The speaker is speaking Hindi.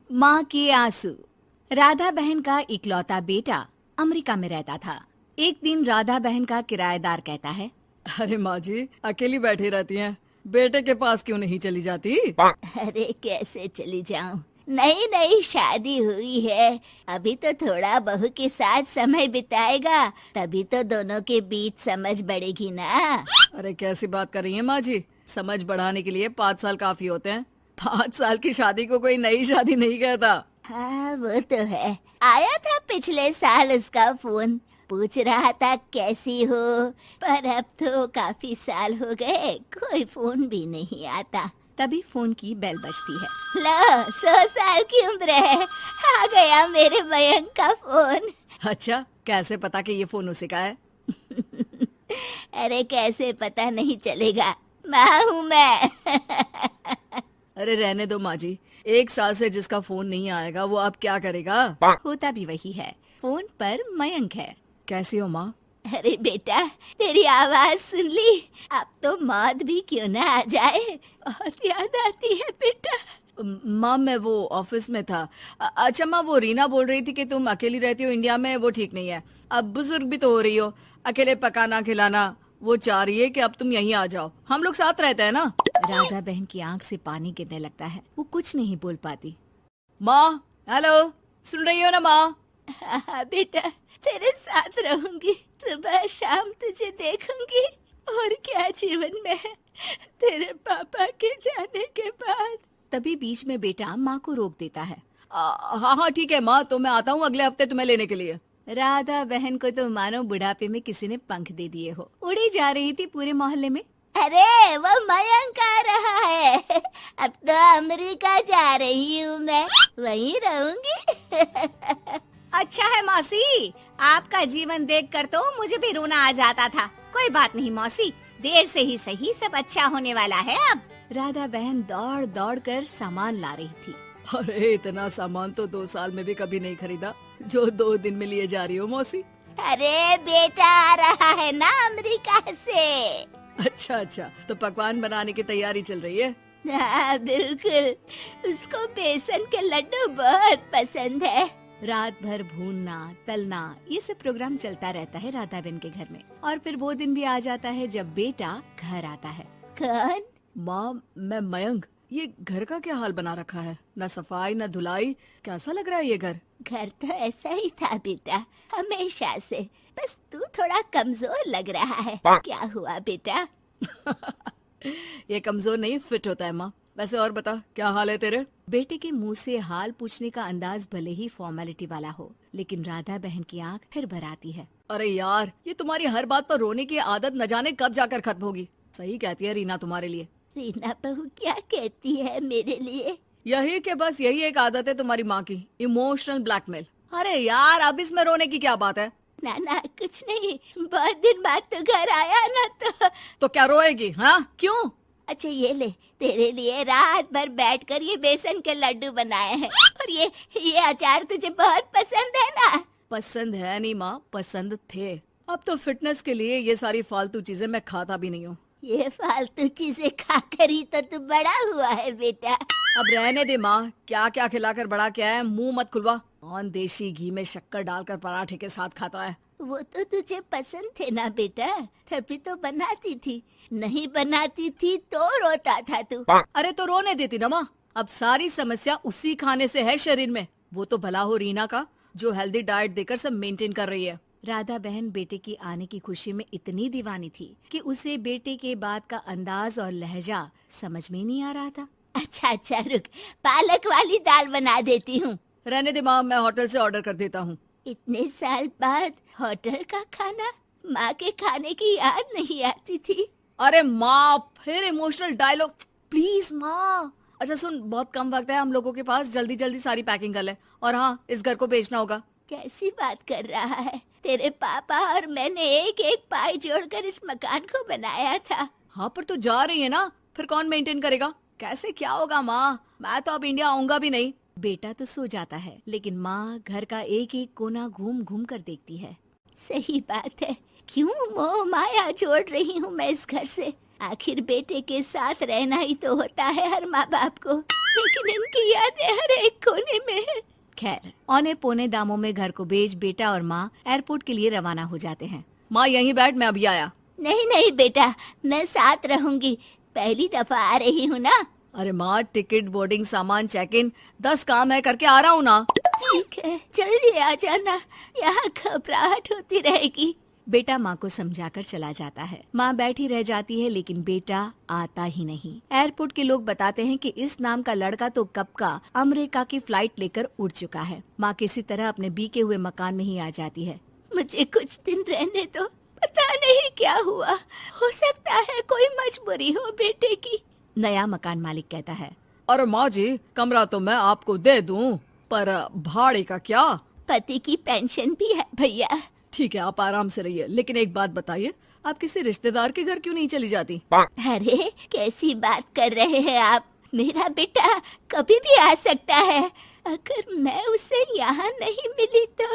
माँ के आंसू। राधा बहन का इकलौता बेटा अमेरिका में रहता था। एक दिन राधा बहन का किराएदार कहता है, अरे माँ जी अकेली बैठी रहती हैं, बेटे के पास क्यों नहीं चली जाती? अरे कैसे चली जाऊं, नई नई शादी हुई है, अभी तो थोड़ा बहू के साथ समय बिताएगा, तभी तो दोनों के बीच समझ बढ़ेगी ना। अरे कैसी बात कर रही हैं माँ जी, समझ बढ़ाने के लिए 5 साल काफी होते हैं। 5 साल की शादी को कोई नई शादी नहीं कहता। हाँ वो तो है, आया था पिछले साल उसका फोन, पूछ रहा था कैसी हो, पर अब तो काफी साल हो गए, कोई फोन भी नहीं आता। तभी फोन की बेल बजती है। लो 100 साल की उम्र है, आ गया मेरे मयंक का फोन। अच्छा कैसे पता कि ये फोन उसी का है? अरे कैसे पता नहीं चलेगा, माँ हूँ मैं। अरे रहने दो माँ जी, 1 साल से जिसका फोन नहीं आएगा वो अब क्या करेगा? होता भी वही है, फोन पर मयंक है। कैसी हो माँ? अरे बेटा तेरी आवाज सुन ली, अब तो मौत भी क्यों ना आ जाए, बहुत याद आती है बेटा। माँ मैं वो ऑफिस में था। अच्छा माँ, वो रीना बोल रही थी कि तुम अकेली रहती हो इंडिया में, वो ठीक नहीं है। अब बुजुर्ग भी तो हो रही हो, अकेले पकाना खिलाना, वो चाह रही है कि अब तुम यहीं आ जाओ, हम लोग साथ रहते हैं ना। राधा बहन की आंख से पानी गिरने लगता है, वो कुछ नहीं बोल पाती। माँ हेलो, सुन रही हो ना माँ? हाँ बेटा तेरे साथ रहूंगी, सुबह शाम तुझे देखूंगी, और क्या जीवन में है तेरे पापा के जाने के बाद। तभी बीच में बेटा माँ को रोक देता है। हाँ हाँ ठीक है माँ, तो मैं आता हूँ अगले हफ्ते तुम्हें लेने के लिए। राधा बहन को तो मानो बुढ़ापे में किसी ने पंख दे दिए हो, उड़ी जा रही थी पूरे मोहल्ले में। अरे वो मयंक आ रहा है, अब तो अमेरिका जा रही हूँ मैं, वहीं रहूंगी। अच्छा है मौसी, आपका जीवन देखकर तो मुझे भी रोना आ जाता था। कोई बात नहीं मौसी, देर से ही सही, सब अच्छा होने वाला है अब। राधा बहन दौड़ दौड़ कर सामान ला रही थी। अरे इतना सामान तो 2 साल में भी कभी नहीं खरीदा जो 2 दिन में लिए जा रही हो मौसी। अरे बेटा आ रहा है ना अमेरिका से। अच्छा अच्छा, तो पकवान बनाने की तैयारी चल रही है? हाँ बिल्कुल, उसको बेसन के लड्डू बहुत पसंद है। रात भर भूनना तलना ये सब प्रोग्राम चलता रहता है राधा बहन के घर में। और फिर वो दिन भी आ जाता है जब बेटा घर आता है। कौन? माँ मैं मयंक, ये घर का क्या हाल बना रखा है, न सफाई न धुलाई, कैसा लग रहा है ये घर? घर तो ऐसा ही था बेटा, हमेशा से, बस तू थोड़ा कमजोर लग रहा है। क्या हुआ बेटा? ये कमजोर नहीं फिट होता है माँ। वैसे और बता क्या हाल है तेरे? बेटे के मुंह से हाल पूछने का अंदाज भले ही फॉर्मेलिटी वाला हो, लेकिन राधा बहन की आंख फिर भर आती है। अरे यार, ये तुम्हारी हर बात पर रोने की आदत न जाने कब जाकर खत्म होगी। सही कहती है रीना तुम्हारे लिए। रीना बहू क्या कहती है मेरे लिए? यही के बस यही एक आदत है तुम्हारी माँ की, इमोशनल ब्लैकमेल। अरे यार अब इसमें रोने की क्या बात है? ना ना कुछ नहीं, बहुत दिन बाद तो घर आया ना तो क्या रोएगी? हाँ क्यों? अच्छा ये ले, तेरे लिए रात भर बैठकर ये बेसन के लड्डू बनाए हैं, और ये अचार तुझे बहुत पसंद है ना? पसंद है नहीं माँ, पसंद थे। अब तो फिटनेस के लिए ये सारी फालतू चीजें मैं खाता भी नहीं हूँ। ये फालतू चीजें खाकर ही तो तू बड़ा हुआ है बेटा। अब रहने दे माँ, क्या क्या खिलाकर बड़ा किया है, मुंह मत खुलवा। कौन देशी घी में शक्कर डालकर पराठे के साथ खाता है? वो तो तुझे पसंद थे ना बेटा, तभी तो बनाती थी, नहीं बनाती थी तो रोता था तू। अरे तो रोने देती ना माँ, अब सारी समस्या उसी खाने से है शरीर में। वो तो भला हो रीना का, जो हेल्दी डाइट देकर सब मेंटेन कर रही है। राधा बहन बेटे की आने की खुशी में इतनी दीवानी थी कि उसे बेटे के बात का अंदाज और लहजा समझ में नहीं आ रहा था। अच्छा अच्छा रुक, पालक वाली दाल बना देती हूँ। रहने दे माँ, मैं होटल से ऑर्डर कर देता हूँ। इतने साल बाद होटल का खाना, माँ के खाने की याद नहीं आती थी। अरे माँ फिर इमोशनल डायलॉग, प्लीज माँ। अच्छा सुन, बहुत कम वक्त है हम लोगों के पास, जल्दी जल्दी सारी पैकिंग कर ले। और हाँ, इस घर को बेचना होगा। कैसी बात कर रहा है, तेरे पापा और मैंने एक एक पाई जोड़कर इस मकान को बनाया था। हाँ पर तू जा रही है ना, फिर कौन मेंटेन करेगा? कैसे क्या होगा माँ, मैं तो अब इंडिया आऊंगा भी नहीं। बेटा तो सो जाता है, लेकिन माँ घर का एक एक कोना घूम घूम कर देखती है। सही बात है, क्यों मोह माया जोड़ रही हूँ मैं इस घर से? आखिर बेटे के साथ रहना ही तो होता है हर माँ बाप को, लेकिन इनकी यादें हर एक कोने खैर, औने पौने दामों में घर को बेच बेटा और माँ एयरपोर्ट के लिए रवाना हो जाते हैं। माँ यहीं बैठ, मैं अभी आया। नहीं नहीं बेटा, मैं साथ रहूंगी, पहली दफा आ रही हूँ ना। अरे माँ, टिकट, बोर्डिंग, सामान, चेक इन, 10 काम है, करके आ रहा हूँ ना। ठीक है, जल्दी आ जाना, यहाँ घबराहट होती रहेगी। बेटा माँ को समझाकर चला जाता है। माँ बैठी रह जाती है लेकिन बेटा आता ही नहीं। एयरपोर्ट के लोग बताते हैं कि इस नाम का लड़का तो कब का अमेरिका की फ्लाइट लेकर उड़ चुका है। माँ किसी तरह अपने बीके हुए मकान में ही आ जाती है। मुझे कुछ दिन रहने दो, पता नहीं क्या हुआ, हो सकता है कोई मजबूरी हो बेटे की। नया मकान मालिक कहता है। अरे माँ जी, कमरा तो मैं आपको दे दूं, पर भाड़े का क्या? पति की पेंशन भी है भैया। ठीक है, आप आराम से रहिए, लेकिन एक बात बताइए, आप किसी रिश्तेदार के घर क्यों नहीं चली जाती? अरे कैसी बात कर रहे हैं आप, मेरा बेटा कभी भी आ सकता है। अगर मैं उसे यहाँ नहीं मिली तो